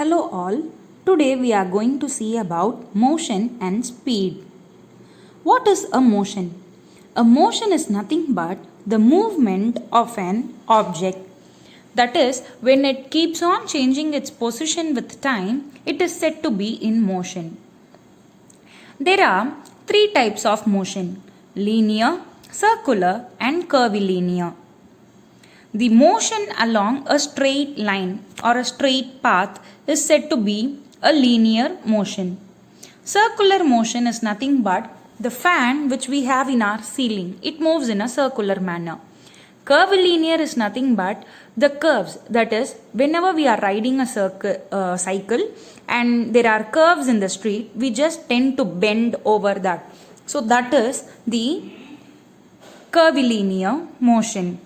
Hello all, today we are going to see about motion and speed. What is a motion? A motion is nothing but the movement of an object. That is, when it keeps on changing its position with time, it is said to be in motion. There are three types of motion: linear, circular and curvilinear. The motion along a straight line or a straight path is said to be a linear motion. Circular motion is nothing but the fan which we have in our ceiling. It moves in a circular manner. Curvilinear is nothing but the curves. That is, whenever we are riding a cycle and there are curves in the street, we just tend to bend over that. So that is the curvilinear motion.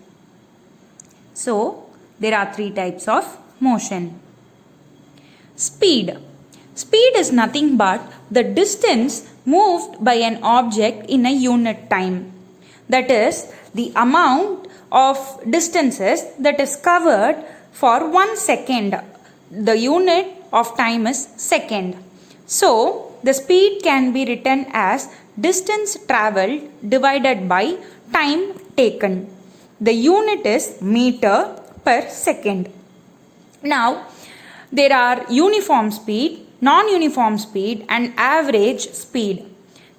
So, there are three types of motion. Speed. Speed is nothing but the distance moved by an object in a unit time. That is, the amount of distances that is covered for 1 second. The unit of time is second. So, the speed can be written as distance travelled divided by time taken. The unit is meter per second. Now, there are uniform speed, non-uniform speed and average speed.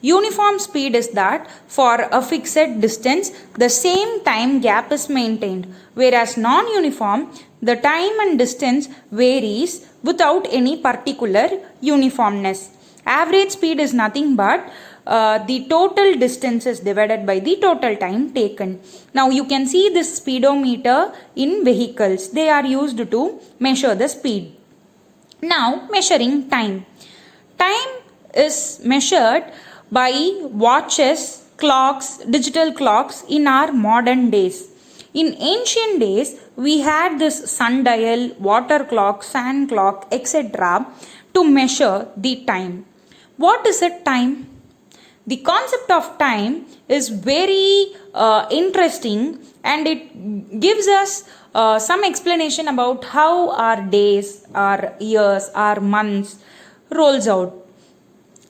Uniform speed is that for a fixed distance, the same time gap is maintained, whereas non-uniform, the time and distance varies without any particular uniformness. Average speed is nothing but the total distance is divided by the total time taken. Now you can see this speedometer in vehicles. They are used to measure the speed. Now measuring time. Time is measured by watches, clocks, digital clocks in our modern days. In ancient days, we had this sundial, water clock, sand clock, etc. to measure the time. What is a time? The concept of time is very interesting and it gives us some explanation about how our days, our years, our months rolls out.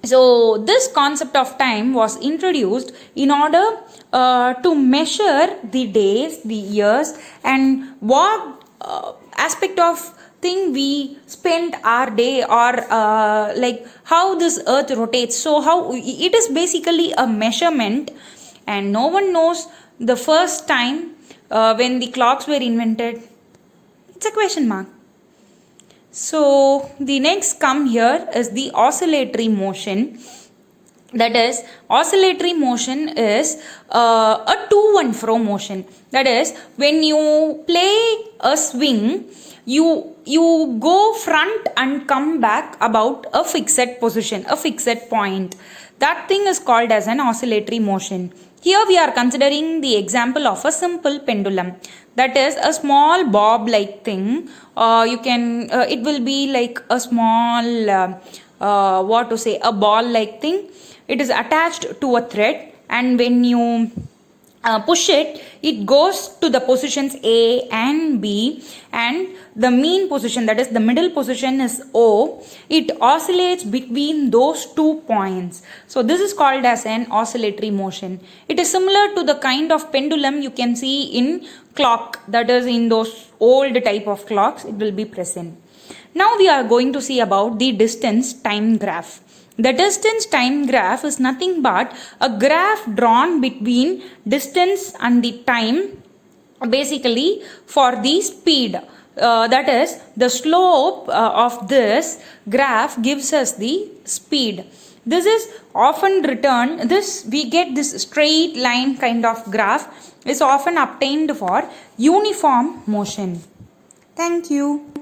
So this concept of time was introduced in order to measure the days, the years and what aspect of thing we spend our day or like how this earth rotates. So how it is basically a measurement and no one knows the first time when the clocks were invented. It's a question mark. So the next come here is the oscillatory motion. That is, oscillatory motion is a to and fro motion. That is, when you play a swing, you go front and come back about a fixed position, a fixed point. That thing is called as an oscillatory motion. Here we are considering the example of a simple pendulum. That is a small bob like thing. It will be like a small, a ball like thing. It is attached to a thread and when you push it, it goes to the positions A and B and the mean position, that is the middle position is O. It oscillates between those 2 points. So this is called as an oscillatory motion. It is similar to the kind of pendulum you can see in clock, that is in those old type of clocks it will be present. Now we are going to see about the distance time graph. The distance time graph is nothing but a graph drawn between distance and the time, basically for the speed. That is, the slope of this graph gives us the speed. This is often written, we get this straight line kind of graph is often obtained for uniform motion. Thank you.